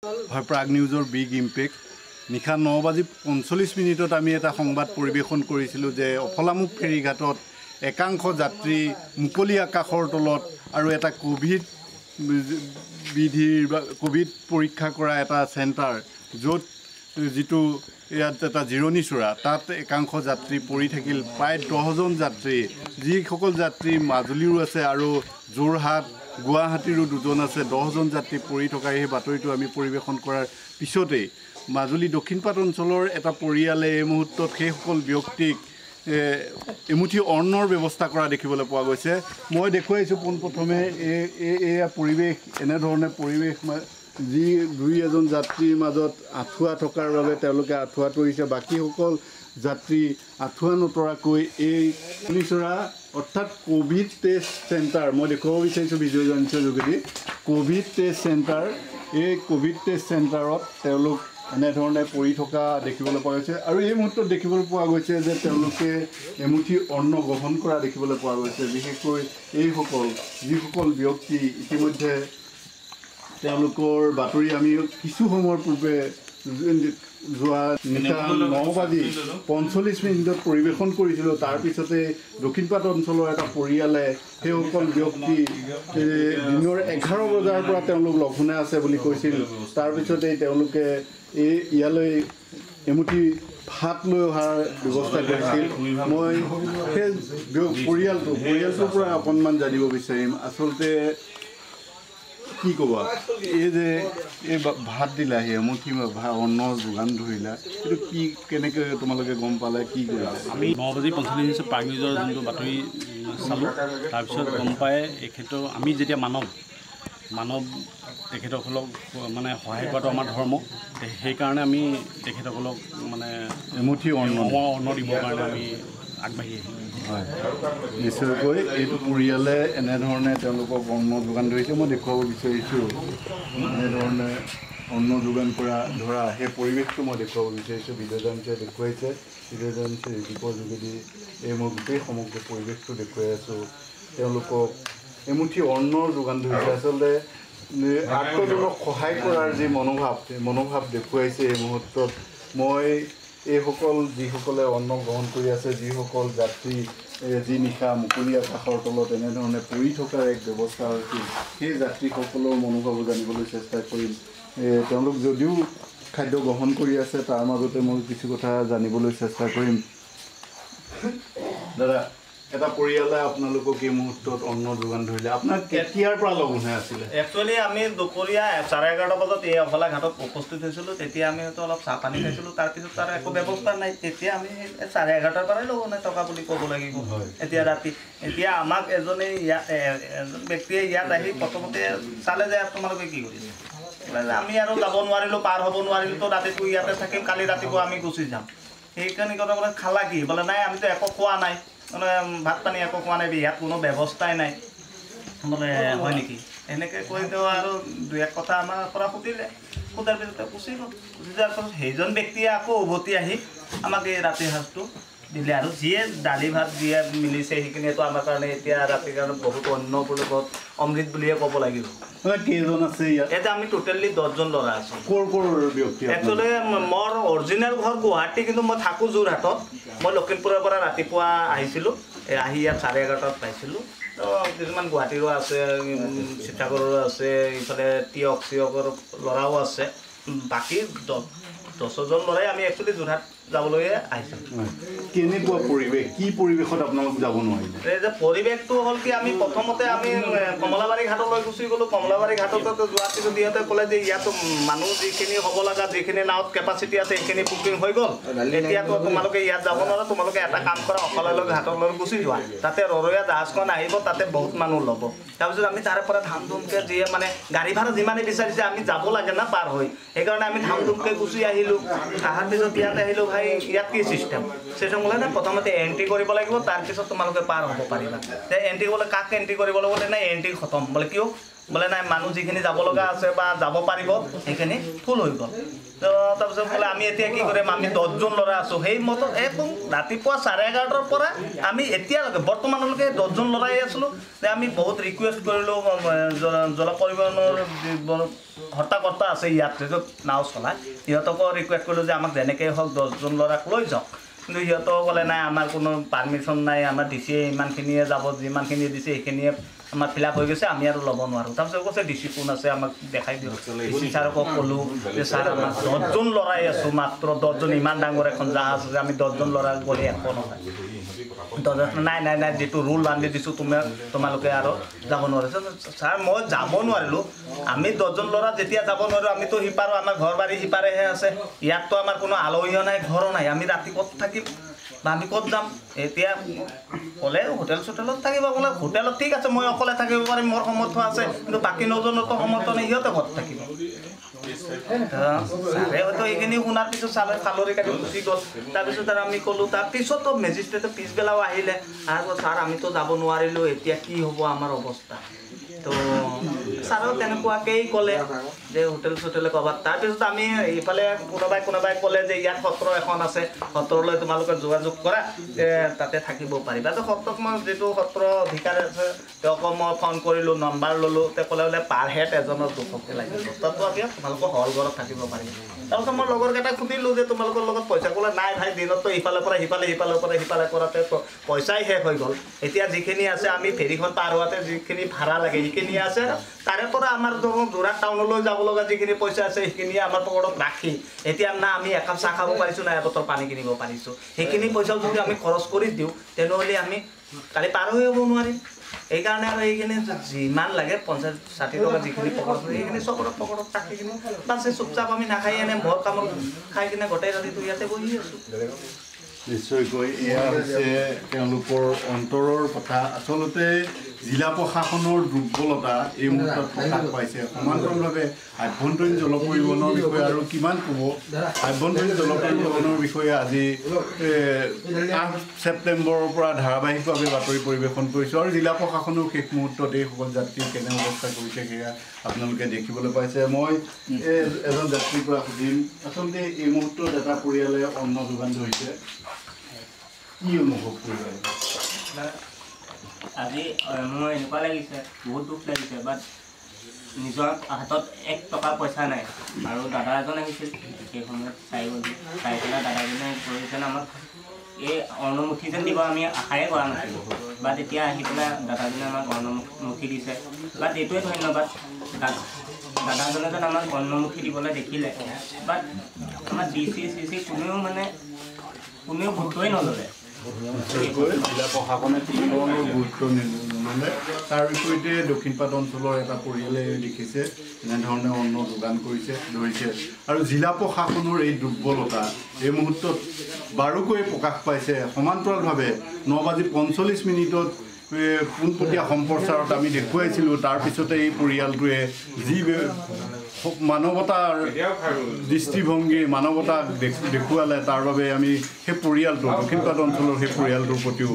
হয় প্ৰাগ নিউজৰ big impact নিশা 9:45 আমি এটা সংবাদ পৰিৱেশন কৰিছিলোঁ যে অফলামুখ ফেৰীঘাটত একাংশ যাত্ৰী মুকলি আকাশৰ তলত আৰু এটা কোভিড পৰীক্ষা কৰা এটা চেণ্টাৰ য'ত যিটো ইয়াত এটা জিৰণি চৰা তাত একাংশ যাত্ৰী পৰি থাকিল প্ৰায় 10জন যাত্ৰী যিসকল যাত্ৰী মাজুলীৰো আছে আৰু যোৰহাট গুৱাহাটীৰো 2জন আছে 10জন যাত্ৰী পৰি থকা এই বাতৰিটো আমি পৰিৱেশন কৰাৰ পিছতেই মাজুলী দক্ষিণপাট অঞ্চলৰ এটা পৰিয়ালে এই মুহূৰ্তত সেইসকল ব্যক্তিক এমুঠি অন্নৰ ব্যৱস্থা কৰা দেখিবলৈ পোৱা গৈছে মই দেখুৱাইছোঁ পোনপ্ৰথমে এয়া পৰিৱেশ এনেধৰণে পৰিৱেশ যি দুই এজন যাত্ৰীৰ মাজত আঁঠুৱা থকাৰ বাবে তেওঁলোকে আঁঠুৱা তৰিছে বাকীসকল যাত্ৰী আঁঠুৱা নতৰাকৈ এই পুলিচৰা অৰ্থাৎ কোভিড টেষ্ট চেণ্টাৰ মই দেখুৱাব বিচাৰিছোঁ ভিডিঅ' জানিছৰ যোগেদি কোভিড টেষ্ট চেণ্টাৰ এই কোভিড টেষ্ট চেণ্টাৰত তেওঁলোক এনেধৰণে পৰি থকা দেখিবলৈ পোৱা গৈছে আৰু এই মুহূৰ্তত দেখিবলৈ পোৱা গৈছে যে তেওঁলোকে এমুঠি অন্ন গ্ৰহণ কৰা দেখিবলৈ পোৱা গৈছে বিশেষকৈ যিসকল ব্যক্তি ইতিমধ্যে তেওঁলোকৰ বাতৰি আমি কিছু সময়ৰ পূৰ্বে যোৱা নিশা 9:45 পৰিৱেশন কৰিছিলোঁ তাৰপিছতে দক্ষিণপাট অঞ্চলৰ এটা পৰিয়ালে সেইসকল ব্যক্তি দিনৰ 11 বজাৰ পৰা তেওঁলোক লঘোণে আছে বুলি কৈছিল তাৰপিছতেই তেওঁলোকে ইয়ালৈ এমুঠি ভাত লৈ অহাৰ ব্যৱস্থা কৰিছিল মই সেই পৰিয়ালটোৰ পৰা অকণমান জানিব বিচাৰিম আচলতে কি ক'বা এই যে এই ভাত দিলাহি এমুঠি অন্ন যোগান ধৰিলা এইটো কি কেনেকৈ তোমালোকে গম পালে কি কৰিলা আমি 9:45 প্ৰাগ নিউজৰ যোনটো বাতৰি চালোঁ তাৰপিছত গম পাই এই ক্ষেত্ৰত আমি যেতিয়া মানৱ তেখেতসকলক মানে সহায় কৰাটো আমাৰ ধৰ্ম সেইকাৰণে আমি তেখেতসকলক মানে এমুঠি অন্ন দিবৰ কাৰণে আমি আগবাঢ়ি আহিলোঁ হয় নিশ্চয়কৈ এইটো পৰিয়ালে এনেধৰণে তেওঁলোকক অন্ন যোগান ধৰিছে মই দেখুৱাব বিচাৰিছোঁ এনেধৰণে অন্ন যোগান ধৰা সেই পৰিৱেশটো মই দেখুৱাব বিচাৰিছোঁ ভিডিঅ' জানিছে দেখুৱাইছে ভিডিঅ' জানিছে ৰিপৰ যোগেদি এই মই গোটেই সমগ্ৰ পৰিৱেশটো দেখুৱাই আছোঁ তেওঁলোকক এমুঠি অন্নৰ যোগান ধৰিছে আচলতে আত্মজনক সহায় কৰাৰ যি মনোভাৱ দেখুৱাইছে এই মুহূৰ্তত মই যিসকলে অন্ন গ্ৰহণ কৰি আছে যিসকল যাত্ৰী যি নিশা মুকলি আকাশৰ তলত এনেধৰণে পৰি থকাৰ এক ব্যৱস্থা হৈছিল সেই যাত্ৰীসকলৰ মনোভাৱো জানিবলৈ চেষ্টা কৰিম তেওঁলোক যদিও খাদ্য গ্ৰহণ কৰি আছে তাৰ মাজতে মই কিছু কথা জানিবলৈ চেষ্টা কৰিম দাদা এটা পৰিয়ালে আপোনালোকক এই মুহূৰ্তত অন্ন যোগান ধৰিলে আপোনাৰ কেতিয়াৰ পৰা লঘোণে আছিলে একচুৱেলি আমি দুপৰীয়া 11:30 বজাত এই অফলা ঘাটত উপস্থিত হৈছিলোঁ তেতিয়া আমি হয়তো অলপ চাহ পানী খাইছিলোঁ তাৰপিছত তাৰ একো ব্যৱস্থা নাই তেতিয়া আমি 11:30 পৰাই লঘোণে থকা বুলি ক'ব লাগিব এতিয়া ৰাতি এতিয়া আমাক এজন ব্যক্তিয়ে ইয়াত আহি প্ৰথমতে চালে যে তোমালোকে কি কৰিছে আমি আৰু যাব নোৱাৰিলোঁ পাৰ হ'ব নোৱাৰিলোঁ তো ৰাতিটো ইয়াতে থাকিম কালি ৰাতিপুৱা আমি গুচি যাম সেইকাৰণে কথা বোলে খালা কি বোলে নাই আমিতো একো খোৱা নাই মানে ভাত পানী একো খোৱা নাই ইয়াত কোনো ব্যৱস্থাই নাই বোলে হয় নেকি এনেকৈ কৈ দিওঁ আৰু দুই এক কথা আমাৰ পৰা সোধাৰ পিছতে গুচি যোৱাৰ পাছত সেইজন ব্যক্তিয়ে আকৌ উভতি আহি আমাক এই ৰাতিৰ সাঁজটো দিলে আৰু যিয়ে দালি ভাত যিয়ে মিলিছে সেইখিনিতো আমাৰ কাৰণে এতিয়া ৰাতিৰ কাৰণে বহুত অন্নপূৰ্ণ অমৃত বুলিয়ে ক'ব লাগিব কেইজন আছে এতিয়া আমি টোটেলি 10জন ল'ৰা আছোঁ ব্যক্তি একচুৱেলি মোৰ অৰিজিনেল ঘৰ গুৱাহাটী কিন্তু মই থাকোঁ যোৰহাটত মই লখিমপুৰৰ পৰা ৰাতিপুৱা আহিছিলোঁ আহি ইয়াত 11:30 পাইছিলোঁ তো কিছুমান গুৱাহাটীৰো আছে শিৱসাগৰৰো আছে ইফালে তিয়কৰ ল'ৰাও আছে বাকী 10জন ল'ৰাই আমি একচুৱেলি যোৰহাট যাবলৈ আহিছিলোঁ কেনেকুৱা পৰিৱেশ কি পৰিৱেশত আপোনালোক যাব নোৱাৰিলে এই যে পৰিৱেশটো হ'ল কি আমি প্ৰথমতে আমি কমলাবাৰী ঘাটলৈ গুচি গ'লোঁ কমলাবাৰী ঘাটত যোৱাৰ পিছত ইহঁতে ক'লে যে ইয়াতো মানুহ যিখিনি হ'ব লগা যিখিনি নাৱত কেপাচিটি আছে সেইখিনি বুকিং হৈ গ'ল এতিয়াতো তোমালোকে ইয়াত যাব নোৱাৰা তোমালোকে এটা কাম কৰা অকলেলৈ ঘাটলৈ গুচি যোৱা তাতে ৰৰৈয়া জাহাজখন আহিব তাতে বহুত মানুহ ল'ব তাৰপিছত আমি তাৰে পৰা ধাম ধুমকৈ যিয়ে মানে গাড়ী ভাড়া যিমানেই বিচাৰিছে আমি যাব লাগে না পাৰ হৈ সেইকাৰণে আমি ধাম ধুমকৈ গুচি আহিলোঁ অহাৰ পিছত ইয়াত আহিলোঁ ভাই ইয়াত কি চিষ্টেম হ'লে না প্ৰথমতে এণ্ট্ৰি কৰিব লাগিব তাৰপিছত তোমালোকে পাৰ হ'ব পাৰিবা এণ্ট্ৰি বোলে কাক এণ্ট্ৰি কৰিব লাগিব নাই এণ্ট্ৰি খতম বোলে কিয় বোলে নাই মানুহ যিখিনি যাব লগা আছে বা যাব পাৰিব সেইখিনি ফুল হৈ গ'ল তো তাৰপিছত বোলে আমি এতিয়া কি কৰিম আমি 10জন ল'ৰা আছোঁ সেই মতে একদম ৰাতিপুৱা 11:30 পৰা আমি এতিয়ালৈকে বৰ্তমানলৈকে 10জন ল'ৰাই আছিলোঁ যে আমি বহুত ৰিকুৱেষ্ট কৰিলোঁ জল পৰিবহণৰ হৰ্তাকৰ্তা আছে ইয়াত য'ত নাও চলায় সিহঁতকো ৰিকুৱেষ্ট কৰিলোঁ যে আমাক যেনেকৈ হওক 10জন ল'ৰাক লৈ যাওক কিন্তু সিহঁতেও ক'লে নাই আমাৰ কোনো পাৰ্মিশ্যন নাই আমাৰ ডিচিয়ে ইমানখিনিয়ে যাব যিমানখিনি দিছে সেইখিনিয়ে আমাৰ ফিল আপ হৈ গৈছে আমি আৰু ল'ব নোৱাৰোঁ তাৰপিছত কৈছে ডিচি কোন আছে আমাক দেখাই দিয়ক ডিচি ছাৰকো ক'লোঁ যে ছাৰ আমাৰ 10জন ল'ৰাই আছোঁ মাত্ৰ 10জন ইমান ডাঙৰ এখন জাহাজ আছে আমি 10জন ল'ৰা গ'লে একো নহয় নাই নাই নাই যিটো ৰুল বান্ধি দিছোঁ তোমালোকে আৰু যাব নোৱাৰিছা ছাৰ মই যাব নোৱাৰিলোঁ আমি 10জন ল'ৰা যেতিয়া যাব নোৱাৰোঁ আমিতো সিপাৰো আমাৰ ঘৰ বাৰী সিপাৰেহে আছে ইয়াততো আমাৰ কোনো আলহীও নাই ঘৰো নাই আমি ৰাতি ক'ত থাকিম বা আমি ক'ত যাম এতিয়া ক'লে হোটেল চোটেলত থাকিব ক'লে হোটেলত ঠিক আছে মই অকলে থাকিব পাৰিম মোৰ সমৰ্থ আছে কিন্তু বাকী 9জনতো সমৰ্থ নাই সিহঁতে ক'ত থাকিব ছাৰে হয়তো এইখিনি শুনাৰ পিছত ছাৰে খালৰি কাটি গুচি গ'ল তাৰপিছত আৰু আমি ক'লোঁ তাৰপিছতো মেজিষ্ট্ৰেটে পিছবেলাও আহিলে আৰু ছাৰ আমিতো যাব নোৱাৰিলোঁ এতিয়া কি হ'ব আমাৰ অৱস্থা তো ছাৰেও তেনেকুৱাকেই ক'লে যে হোটেল চোটেলে ক'ৰবাত তাৰপিছত আমি ইফালে কোনোবাই ক'লে যে ইয়াত সত্ৰ এখন আছে সত্ৰলৈ তোমালোকে যোগাযোগ কৰা তাতে থাকিব পাৰিবা তো সত্ৰত মই যিটো সত্ৰ অধিকাৰ আছে তেওঁকো মই ফোন কৰিলোঁ নম্বৰ ল'লোঁ তেওঁ ক'লে বোলে পাৰ হেড এজনৰ 200কৈ লাগিব তাতো আমি তোমালোকৰ হল ঘৰত থাকিব পাৰিম তাৰপিছত মই লগৰকেইটাক সুধিলোঁ যে তোমালোকৰ লগত পইচা ক'লে নাই ভাই দিনততো ইফালৰ পৰা সিফালে কৰাতে পইচাই শেষ হৈ গ'ল এতিয়া যিখিনি আছে আমি ফেৰীখন পাৰ হোৱাতে যিখিনি ভাড়া লাগে সেইখিনি আছে তাৰে পৰা আমাৰ যোৰহাট টাউনলৈ যাব লগা যিখিনি পইচা আছে সেইখিনিয়ে আমাৰ পকেটত ৰাখি এতিয়া না আমি একাপ চাহ খাব পাৰিছোঁ না এবটল পানী কিনিব পাৰিছোঁ সেইখিনি পইচাও যদি আমি খৰচ কৰি দিওঁ তেনেহ'লে আমি কালি পাৰ হৈ হ'ব নোৱাৰিম এইকাৰণে আৰু এইখিনি যিমান লাগে 50-60 টকা যিখিনি পকেটত সেইখিনি চবৰে পকেটত ৰাখি কিনে বাছে চুপচাপ আমি নাখাই এনে মোৰ কামত খাই কিনে গোটেই ৰাতিটো ইয়াতে বহি আছোঁ নিশ্চয়কৈ এয়া হৈছে তেওঁলোকৰ অন্তৰৰ কথা আচলতে জিলা প্ৰশাসনৰ দুৰ্বলতা এই মুহূৰ্তত প্ৰকাশ পাইছে সমান্তৰালভাৱে আভ্যন্তৰীণ জল পৰিবহণৰ বিষয়ে আৰু কিমান ক'ব আভ্যন্তৰীণ জল পৰিবহণৰ বিষয়ে আজি 8 ছেপ্টেম্বৰৰ পৰা ধাৰাবাহিকভাৱে বাতৰি পৰিৱেশন কৰিছোঁ আৰু জিলা প্ৰশাসনেও শেষ মুহূৰ্তত এইসকল যাত্ৰীক কেনে অৱস্থা কৰিছে সেয়া আপোনালোকে দেখিবলৈ পাইছে মই এজন যাত্ৰীৰ পৰা সুধিম আচলতে এই মুহূৰ্তত এটা পৰিয়ালে অন্ন যোগান ধৰিছে কি অনুভৱ কৰিছে আজি মোৰ এনেকুৱা লাগিছে বহুত দুখ লাগিছে বাট নিজৰ হাতত 1 টকা পইচা নাই আৰু দাদা এজন আহিছিল সেই সময়ত চাই পেলাই দাদাজনে কৈছিল আমাক এই অন্নমুঠি যেন দিব আমি আশাই কৰা নাছিলোঁ বাট এতিয়া আহি পেলাই দাদাজনে আমাক অন্নমুঠি দিছে বাট এইটোৱে ধন্যবাদ দাদাজনে যেন আমাক অন্নমুঠি দিবলৈ দেখিলে বাট আমাৰ ডিচি চিচি কোনেও গুৰুত্বই নল'লে জিলা প্ৰশাসনে কি ধৰণৰ গুৰুত্ব নল'লে তাৰ বিপৰীতে দক্ষিণপাট অঞ্চলৰ এটা পৰিয়ালে দেখিছে এনেধৰণে অন্ন যোগান ধৰিছে আৰু জিলা প্ৰশাসনৰ এই দুৰ্বলতা এই মুহূৰ্তত বাৰুকৈ প্ৰকাশ পাইছে সমান্তৰালভাৱে 9:45 পোনপটীয়া সম্প্ৰচাৰত আমি দেখুৱাইছিলোঁ তাৰপিছতে এই পৰিয়ালটোৱে যি মানৱতাৰ দৃষ্টিভংগী মানৱতাক দেখুৱালে তাৰ বাবে আমি সেই পৰিয়ালটো দক্ষিণপাট অঞ্চলৰ সেই পৰিয়ালটোৰ প্ৰতিও